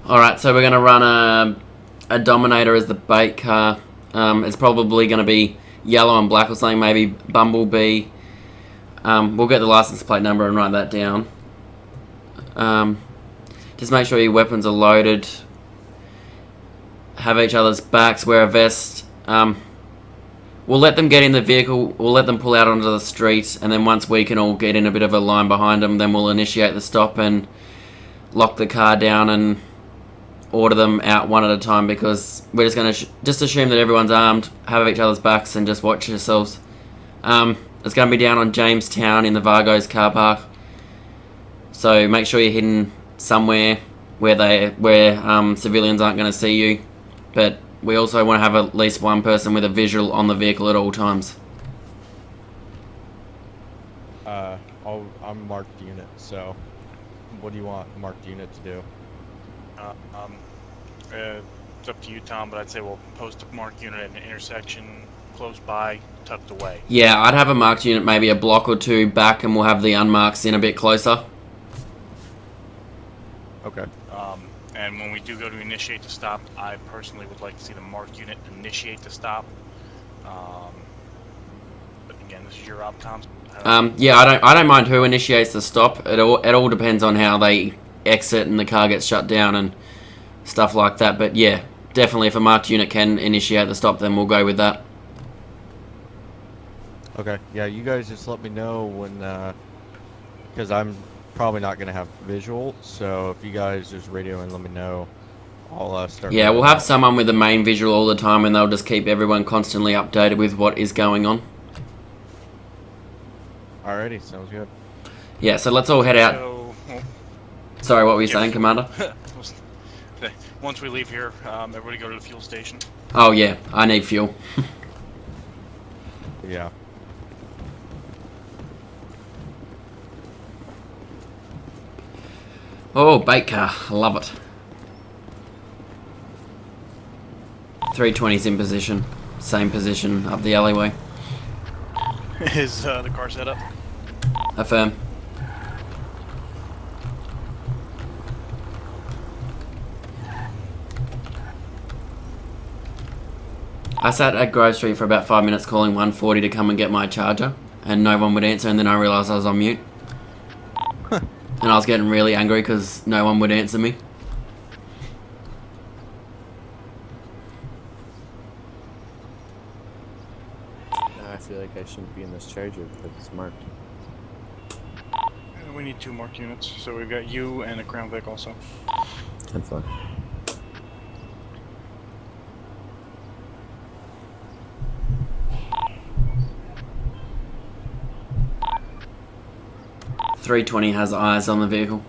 Alright, so we're going to run a Dominator as the bait car. It's probably going to be yellow and black or something, maybe Bumblebee. We'll get the license plate number and write that down. Just make sure your weapons are loaded. Have each other's backs, wear a vest. We'll let them get in the vehicle, we'll let them pull out onto the street, and then once we can all get in a bit of a line behind them, then we'll initiate the stop and lock the car down and order them out one at a time, because we're just going to just assume that everyone's armed, have each other's backs, and just watch yourselves. It's going to be down on Jamestown in the Vargo's car park, so make sure you're hidden somewhere where civilians aren't going to see you, but we also want to have at least one person with a visual on the vehicle at all times. I'm marked unit, so what do you want marked unit to do? It's up to you, Tom, but I'd say we'll post a marked unit at an intersection close by, tucked away. Yeah, I'd have a marked unit maybe a block or two back, and we'll have the unmarked in a bit closer. Okay. And when we do go to initiate the stop, I personally would like to see the marked unit initiate the stop. But again, this is your op, Tom. Yeah, I don't mind who initiates the stop. It all depends on how they exit and the car gets shut down and stuff like that. But yeah, definitely if a marked unit can initiate the stop, then we'll go with that. Okay. Yeah, you guys just let me know when, because I'm probably not gonna have visual. So if you guys just radio and let me know, I'll start. Yeah, we'll have someone with the main visual all the time, and they'll just keep everyone constantly updated with what is going on. Alrighty, sounds good. Yeah, so let's all head out. Sorry, what were you saying, Commander? Once we leave here, everybody go to the fuel station. Oh yeah, I need fuel. Yeah. Oh, bait car, I love it. 320's in position, same position up the alleyway. Is the car set up? Affirm. I sat at Grove Street for about 5 minutes calling 140 to come and get my charger, and no one would answer, and then I realised I was on mute. And I was getting really angry because no one would answer me. I feel like I shouldn't be in this charger because it's marked. We need 2 marked units, so we've got you and a Crown Vic also. That's fine. .320 has eyes on the vehicle.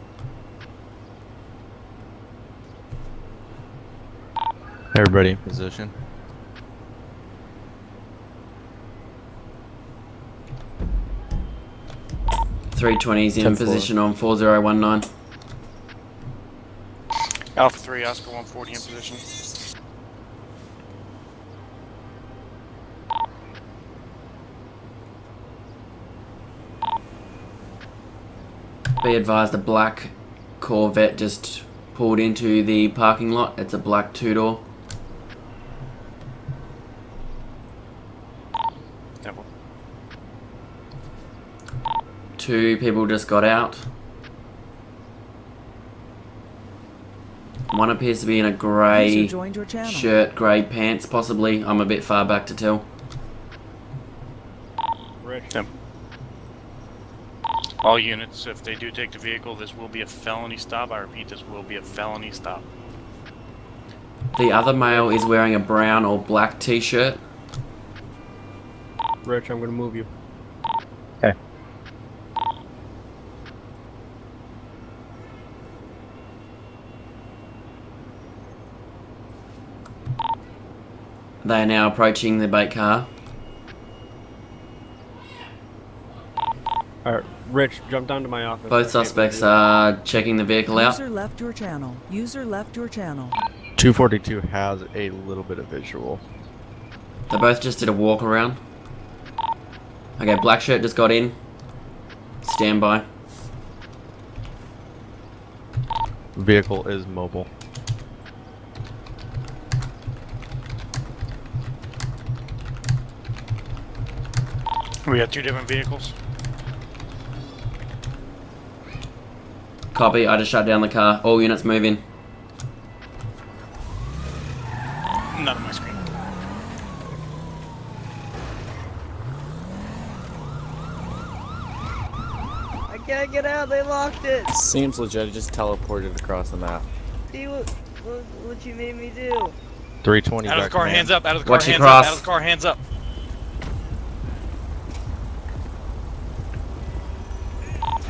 Everybody in position. .320's in 10-4. position on 4019. Alpha 3, Oscar 140 in position. Be advised, a black Corvette just pulled into the parking lot. It's a black 2-door. Temple. 2 people just got out. One appears to be in a grey shirt, grey pants, possibly. I'm a bit far back to tell. Rick. Yep. All units, if they do take the vehicle, this will be a felony stop. I repeat, this will be a felony stop. The other male is wearing a brown or black t-shirt. Rich, I'm gonna move you. Okay. They are now approaching the bait car. Alright, Rich, jump down to my office. Both suspects are checking the vehicle out. User left your channel. User left your channel. 242 has a little bit of visual. They both just did a walk around. Okay, black shirt just got in. Stand by. Vehicle is mobile. We got 2 different vehicles. Copy, I just shut down the car. All units move in. Not on my screen. I can't get out. They locked it. Seems legit. It just teleported across the map. See what you made me do. 320. Out of the car, hands up. Out of the car, Watch your hands up. cross. Out of the car, hands up.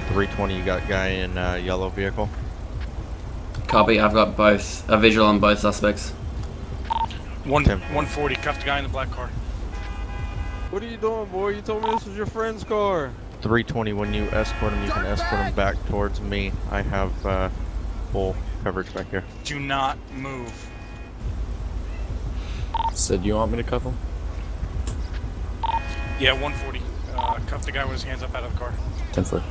320. You got guy in yellow vehicle. Copy, I've got both. A visual on both suspects. 140. Cuffed the guy in the black car. What are you doing, boy? You told me this was your friend's car. 320. When you escort him, you can escort him back towards me. I have full coverage back here. Do not move. So do you want me to cuff him? Yeah, 140. Cuff the guy with his hands up out of the car. 10-4.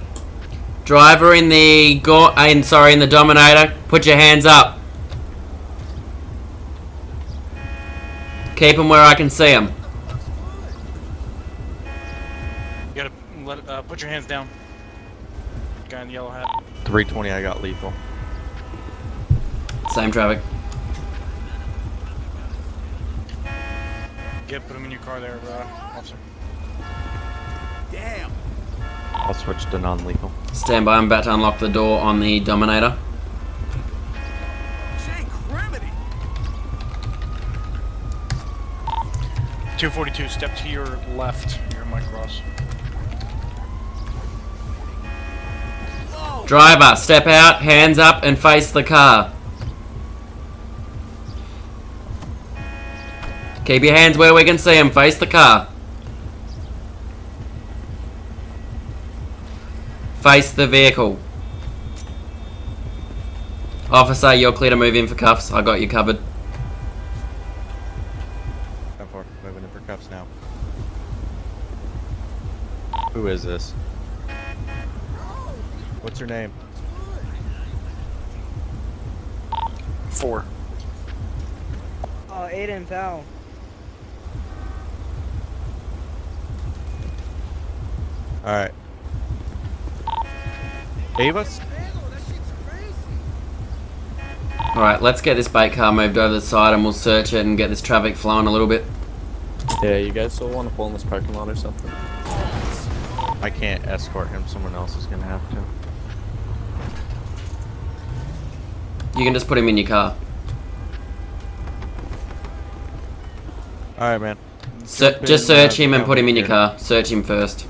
Driver in the in the Dominator, put your hands up. Keep them where I can see them. You gotta put your hands down. Guy in the yellow hat. 320. I got lethal. Same traffic. Put him in your car there, officer. I'll switch to non-lethal. Stand by, I'm about to unlock the door on the Dominator. 242, step to your left. You're in my cross. Driver, step out, hands up, and face the car. Keep your hands where we can see them. Face the car. Face the vehicle. Officer, you're clear to move in for cuffs. I got you covered. 10-4. Moving in for cuffs now. Who is this? What's your name? 4. Oh, Aiden Powell. Alright. Avis? Alright, let's get this bait car moved over the side and we'll search it and get this traffic flowing a little bit. Yeah, you guys still want to pull in this parking lot or something? I can't escort him. Someone else is gonna have to. You can just put him in your car. Alright, man. Just search him and put him in your car. Search him first.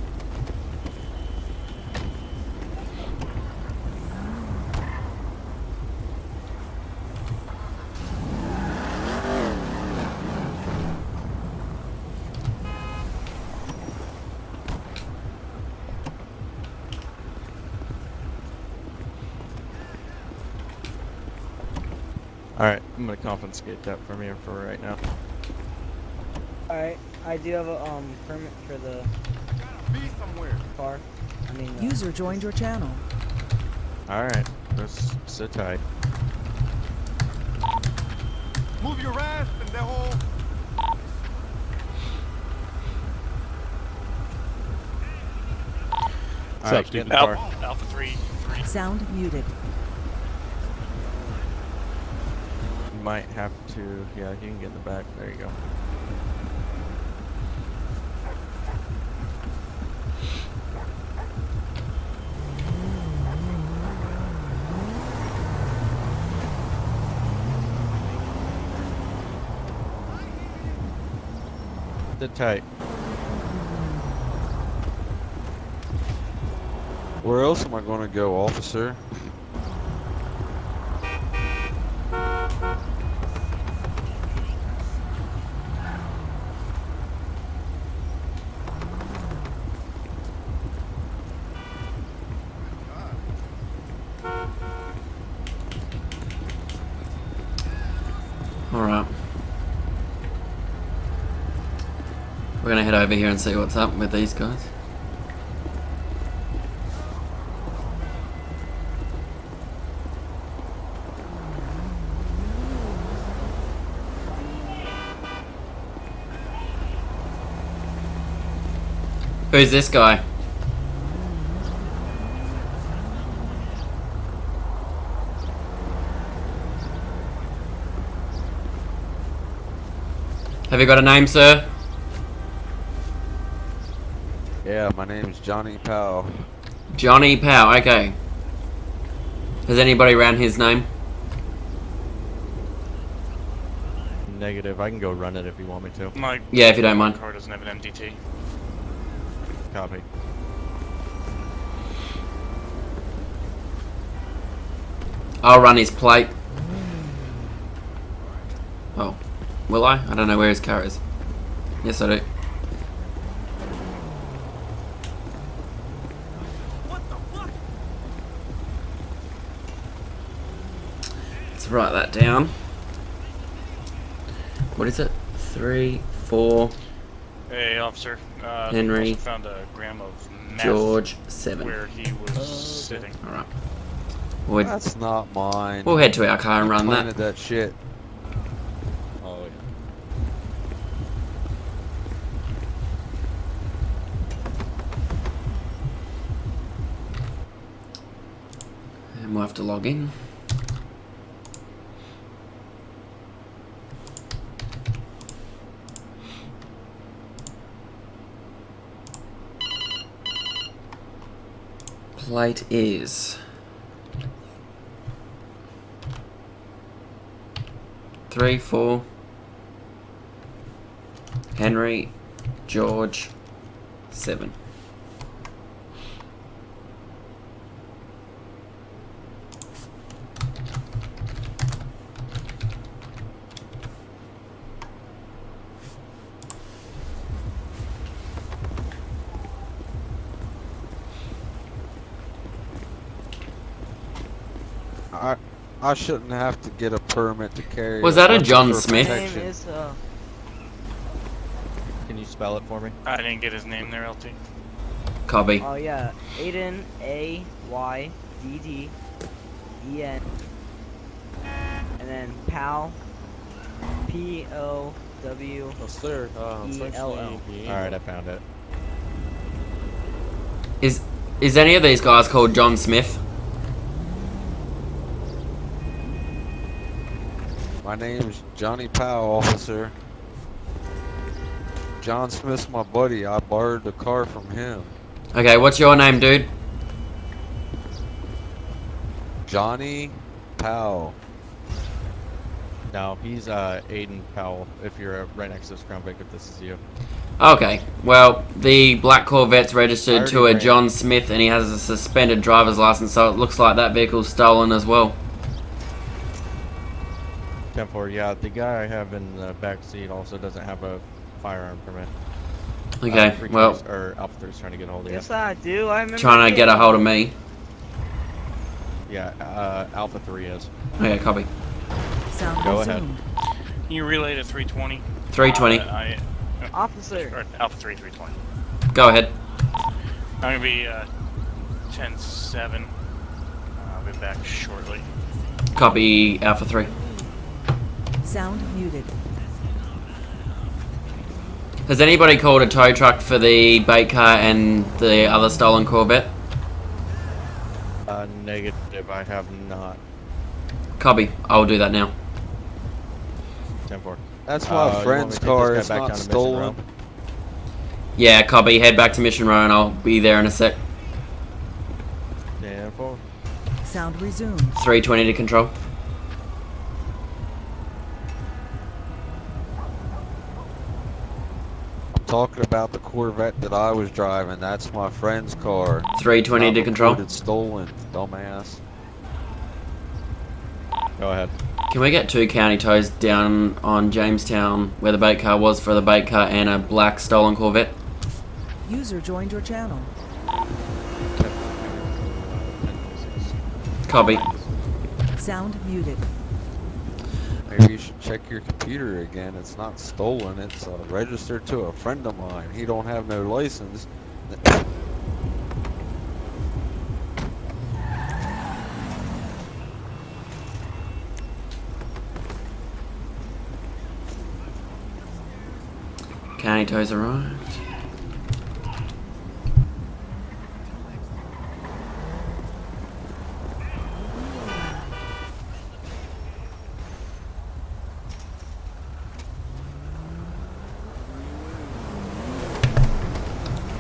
Alright, I'm gonna confiscate that from you for right now. Alright, I do have a permit for the car. I mean, User joined your channel. Alright, just sit tight. Move your ass in the hole. Alright, get in the car. Alpha 3. Sound muted. You might have to, yeah, you can get in the back. There you go. Sit tight. Where else am I going to go, officer? Alright. We're gonna head over here and see what's up with these guys. Who's this guy? Have you got a name, sir? Yeah, my name's Johnny Powell. Johnny Powell, okay. Has anybody around his name? Negative. I can go run it if you want me to. My Yeah, if you don't mind. car doesn't have an MDT. Copy. I'll run his plate. Oh. Will I? I don't know where his car is. Yes, I do. Let's write that down. What is it? 3, 4, Hey, officer. Henry, also found a gram of meth George, 7. where he was sitting. Alright. We'll, That's not mine. we'll head to our car and You run planted that. that shit. Oh, yeah. And we'll have to log in. Plate is 3, 4, Henry, George, 7. I shouldn't have to get a permit to carry. Was that a weapon John for Smith? My name protection. is Can you spell it for me? I didn't get his name there, LT. Copy. oh yeah, Aiden, A-Y-D-D-E-N, and then Powell, P-O-W. Oh, sir. Unfortunately, Alright, I found it. Is any of these guys called John Smith? My name's Johnny Powell, officer. John Smith's my buddy. I borrowed the car from him. Okay, what's your name, dude? Johnny Powell. No, he's Aiden Powell. If you're right next to this Crown Vic, if this is you. Okay, well, the black Corvette's registered to a already ran. John Smith and he has a suspended driver's license, so it looks like that vehicle's stolen as well. 10-4, yeah, the guy I have in the back seat also doesn't have a firearm permit. Okay, well, Or Alpha 3's trying to get a hold of you. Yes, I do. I remember. trying to get a hold of me. Yeah, Alpha 3 is. Okay, copy. Sound Go ahead. resumed. Can you relay to 320? 320. Officer. Alpha 3, 320. Go ahead. I'm gonna be 10-7. I'll be back shortly. Copy Alpha 3. Sound muted. Has anybody called a tow truck for the bait car and the other stolen Corvette? Negative, I have not. Copy. I'll do that now. 10-4. That's you want my me friend's to take car. this It's guy back not down to Mission stolen. Row? Yeah, copy. Head back to Mission Row and I'll be there in a sec. 10-4. Sound resumed. 320 to control. I'm talking about the Corvette that I was driving. That's my friend's car. 320 Not to control. reported stolen, dumbass. Go ahead. Can we get 2 county tows down on Jamestown where the bait car was for the bait car and a black stolen Corvette? User joined your channel. Copy. Sound muted. Maybe you should check your computer again. It's not stolen. It's registered to a friend of mine. He don't have no license. County tows arrived.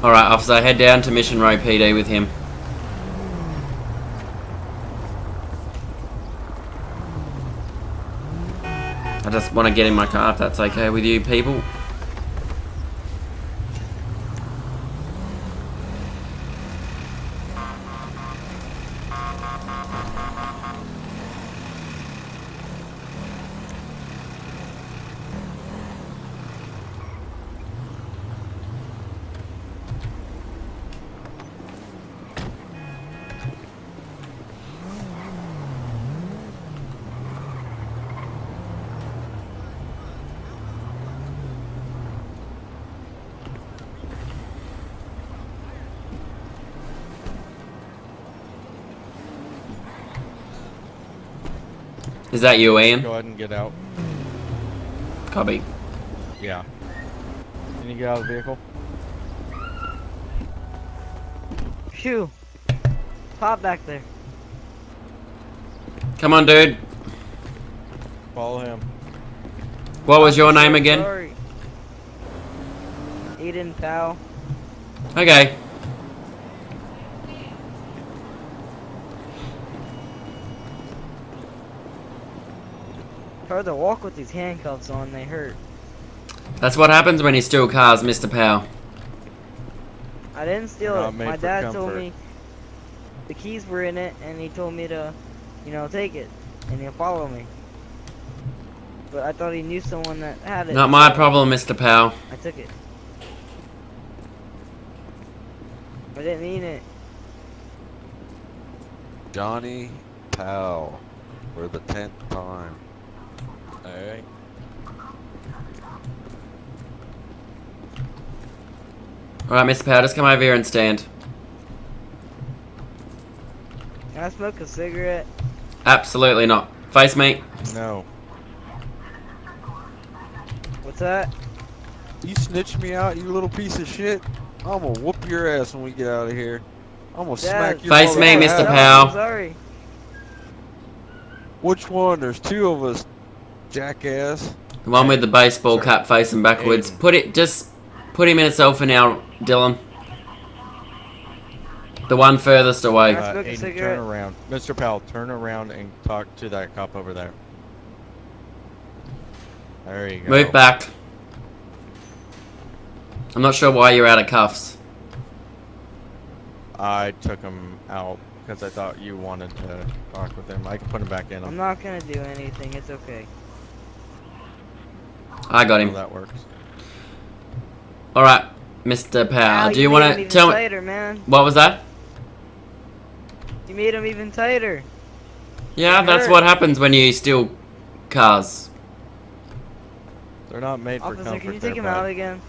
Alright, officer, head down to Mission Row PD with him. I just want to get in my car if that's okay with you people. Is that you, Ian? Go ahead and get out. Copy. Yeah. Can you get out of the vehicle? Phew. Pop back there. Come on, dude. Follow him. What was your name So again? sorry. Aiden Powell. Okay. Hard to walk with these handcuffs on, they hurt. That's what happens when you steal cars, Mr. Powell. I didn't steal Not it. made My for dad told comfort. me the keys were in it, and he told me to, you know, take it, and he'll follow me. But I thought he knew someone that had it. Not my so problem, Mr. Powell. I took it. I didn't mean it. Johnny Powell for the 10th time. Alright. Alright, Mr. Powell, just come over here and stand. Can I smoke a cigarette? Absolutely not. Face me. No. What's that? You snitch me out, you little piece of shit. I'm gonna whoop your ass when we get out of here. I'm gonna smack your Face me, mother Mr. ass. Powell. I'm sorry. Which one? There's two of us, jackass. The one with the baseball Sorry. cap facing backwards. Aiden. Just put him in a selfie now, Dylan. The one furthest away. Can I smoke a Aiden, cigarette? turn around. Mr. Powell, turn around and talk to that cop over there. There you go. Move back. I'm not sure why you're out of cuffs. I took him out because I thought you wanted to talk with him. I can put him back in. I'm not gonna do anything. It's okay. I got So him. that works. Alright, Mr. Powell, Al, do you made want him to even tell me... tighter, man. What was that? You made him even tighter. Yeah, It that's hurt. what happens when you steal cars. They're not made for Officer, comfort. can you there, take him bud. out again?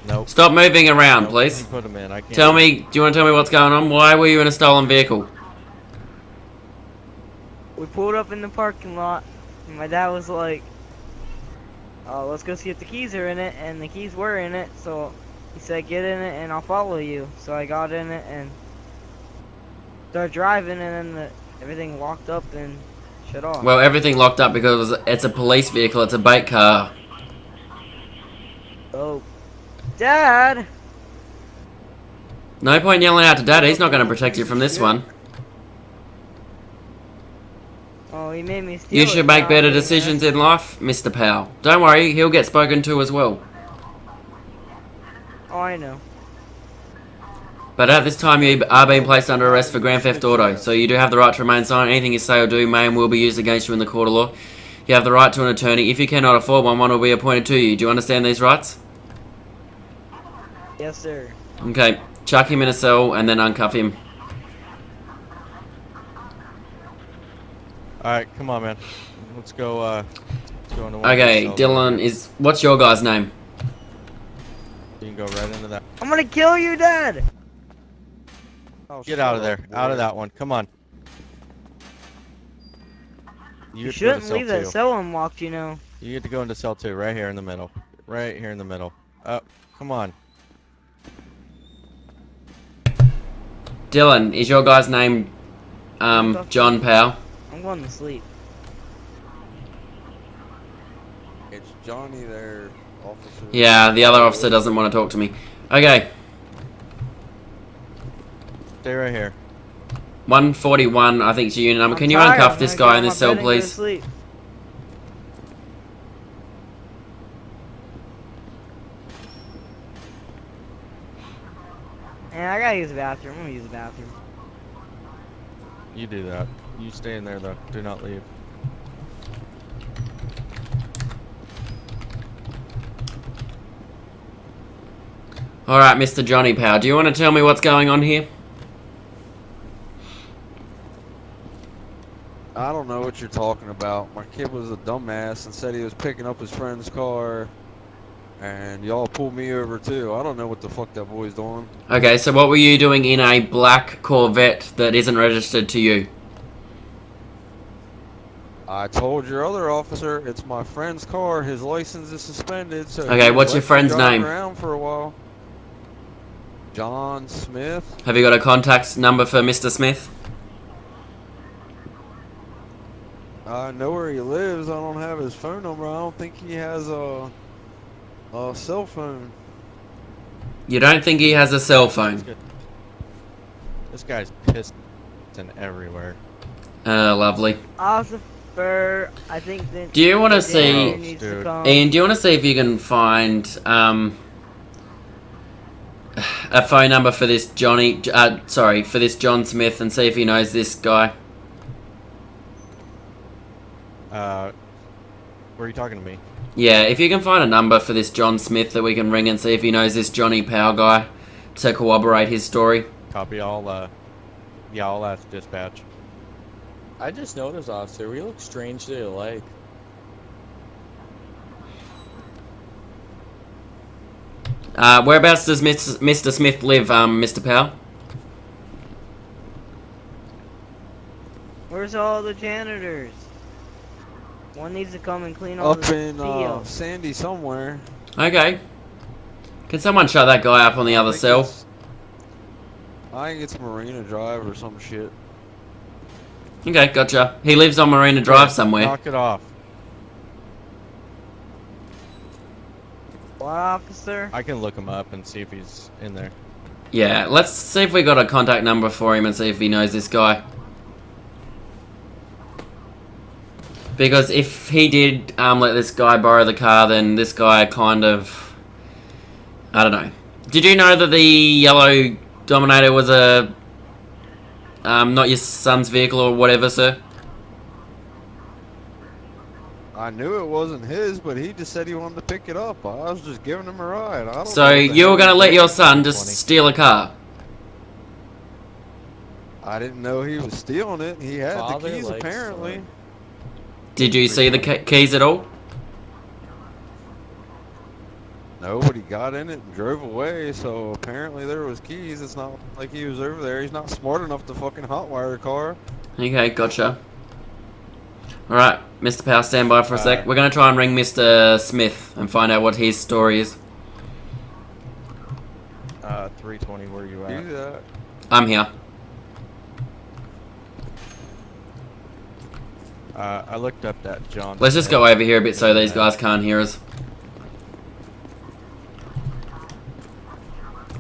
Nope. Stop moving around, Nope, please. you Put him in. I can't. Tell me, do you want to tell me what's going on? Why were you in a stolen vehicle? We pulled up in the parking lot, and my dad was like, let's go see if the keys are in it, and the keys were in it, so he said, get in it and I'll follow you. So I got in it and started driving, and then everything locked up and shut off. Well, everything locked up because it's a police vehicle, it's a bait car. Oh. Dad! No point yelling out to Dad, he's not going to protect you from this one. Oh, he made me steal You it should make now, better man. decisions in life, Mr. Powell. Don't worry, he'll get spoken to as well. Oh, I know. But at this time, you are being placed under arrest for Grand Theft Auto, so you do have the right to remain silent. Anything you say or do may and will be used against you in the court of law. You have the right to an attorney. If you cannot afford one, one will be appointed to you. Do you understand these rights? Yes, sir. Okay, chuck him in a cell and then uncuff him. Alright, come on, man. Let's go, let's go into one of Okay, these cells over Dylan, here. is what's your guy's name? You can go right into that. I'm gonna kill you, Dad! Oh, Get out of there. shut up, Out of boy. that one. Come on. You get to go to shouldn't cell leave that two. cell unlocked, you know. You get to go into cell 2, right here in the middle. Right here in the middle. Up. Come on. Dylan, is your guy's name John Powell? I'm going to sleep. It's Johnny there, officer. Yeah, the other officer doesn't want to talk to me. Okay, Stay right here. 141, I think, is your unit number. I'm Can you tired, uncuff I'm this gonna guy get in on this my cell, bed and go to please? sleep. Yeah, I gotta use the bathroom. I'm gonna use the bathroom. You do that. You stay in there though. Do not leave. Alright, Mr. Johnny Power, do you want to tell me what's going on here? I don't know what you're talking about. My kid was a dumbass and said he was picking up his friend's car, and y'all pulled me over too. I don't know what the fuck that boy's doing. Okay, so what were you doing in a black Corvette that isn't registered to you? I told your other officer it's my friend's car. His license is suspended. So Okay, he what's your let me friend's drive name? around for a while. John Smith. Have you got a contact number for Mr. Smith? I know where he lives. I don't have his phone number. I don't think he has a cell phone. You don't think he has a cell phone? This guy's pissed everywhere. Lovely. Officer, I think that. Do you want to the see... janitor needs to Dude. come. Ian, do you want to see if you can find, a phone number for this for this John Smith and see if he knows this guy? Were you talking to me? Yeah, if you can find a number for this John Smith that we can ring and see if he knows this Johnny Power guy to corroborate his story. Copy. I'll ask dispatch. I just noticed, officer, we look strangely alike. Whereabouts does Mr. Smith live, Mr. Power? Where's all the janitors? One needs to come and clean all Up the in fields. Sandy somewhere. Okay. Can someone shut that guy up on the I other think cell? I think it's Marina Drive or some shit. Okay, gotcha. He lives on Marina Drive somewhere. Knock it off. What, officer? I can look him up and see if he's in there. Yeah, let's see if we got a contact number for him and see if he knows this guy. Because if he did let this guy borrow the car, then this guy kind of... I don't know. Did you know that the yellow Dominator was a... not your son's vehicle or whatever, sir? I knew it wasn't his, but he just said he wanted to pick it up. I was just giving him a ride. I don't So know what the you were hell going to he let did. your son just steal a car? I didn't know he was stealing it. He had Father the keys likes apparently. son. Did you see the keys at all? Nobody got in it and drove away, so apparently there was keys. It's not like he was over there. He's not smart enough to fucking hotwire a car. Okay, gotcha. Alright, Mr. Power, stand by for a sec. We're going to try and ring Mr. Smith and find out what his story is. 320, where you at? Do that. I'm here. I looked up that John. Let's just go over here a bit so these guys can't hear us.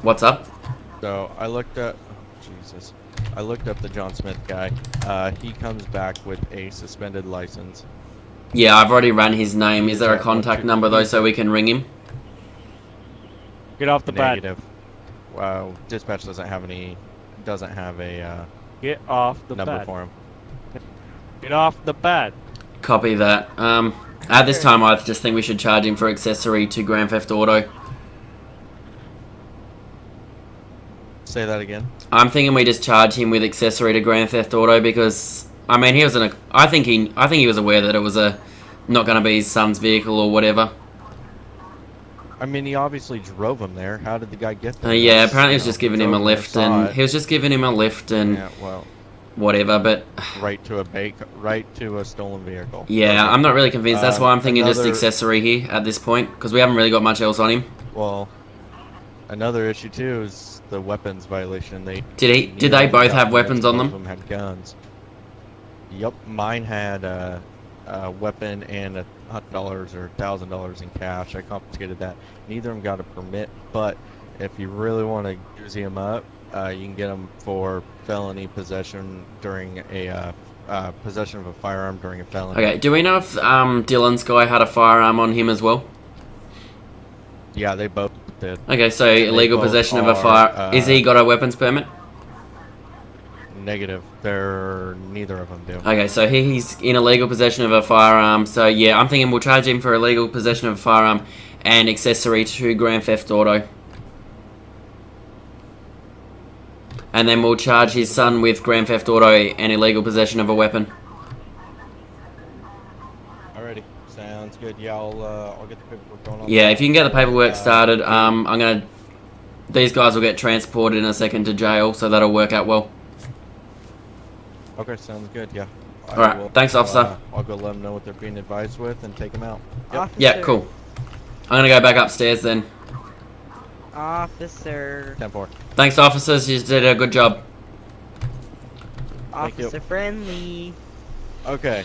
What's up? So I looked up. Jesus. I looked up the John Smith guy. He comes back with a suspended license. Yeah, I've already ran his name. Is there a that contact what you- number though so we can ring him? Get off the bed. Negative. Wow. Dispatch doesn't have any. Doesn't have a Get off the number bed. for him. Get off the bed. Copy that. At this time I just think we should charge him for accessory to Grand Theft Auto. Say that again. I'm thinking we just charge him with accessory to Grand Theft Auto because I mean he was in a I think he was aware that it was a not going to be his son's vehicle or whatever. I mean, he obviously drove him there. How did the guy get there? Yeah, That's, apparently he you was know, just giving him a drove there, lift saw and it. he was just giving him a lift and Yeah, well, whatever, but right to a stolen vehicle. yeah, Okay. I'm not really convinced. That's why I'm thinking just another- accessory here at this point because we haven't really got much else on him. Well, another issue too is the weapons violation. Did they both have weapons on them? Both of them had guns. Yep, mine had a weapon and $100 or $1,000 in cash. I confiscated that. Neither of them got a permit, but if you really want to juicy them up, you can get them for felony possession during a possession of a firearm during a felony. Okay, do we know if Dylan's guy had a firearm on him as well? Yeah, they both did. Okay, so They illegal both possession of a are, fire. Is he got a weapons permit? Negative. Neither of them do. Okay, so he's in illegal possession of a firearm. So yeah, I'm thinking we'll charge him for illegal possession of a firearm and accessory to Grand Theft Auto. And then we'll charge his son with Grand Theft Auto and illegal possession of a weapon. Alrighty, sounds good. Yeah, I'll get the paperwork going on. Yeah, that. if you can get the paperwork started, I'm gonna. These guys will get transported in a second to jail, so that'll work out well. Okay, sounds good. Yeah. I Alright, will, thanks, officer. I'll go let them know what they're being advised with and take them out. Yep. Officer. Yeah, cool. I'm gonna go back upstairs then. Officer. 10-4. Thanks, officers. You did a good job. Thank you. Officer friendly. Okay,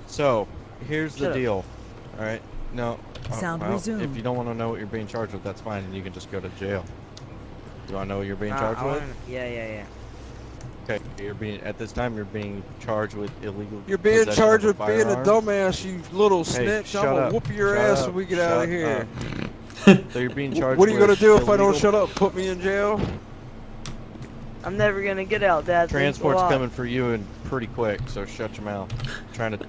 so here's Shut the up. deal. All right, no. Sound well, resumed. If you don't want to know what you're being charged with, that's fine, and you can just go to jail. Do I know what you're being charged I with? wanna- Yeah. Okay, at this time you're being charged with illegal. You're being possession charged of with being a firearm. dumbass, you little Hey, snitch. shut I'm gonna up. whoop your Shut ass up. when we get out of Shut here. So you're being charged. What are you gonna with do if I don't illegal- shut up? Put me in jail? I'm never gonna get out, Dad. Thanks a Transport's lot. coming for you and pretty quick, so shut your mouth. Trying to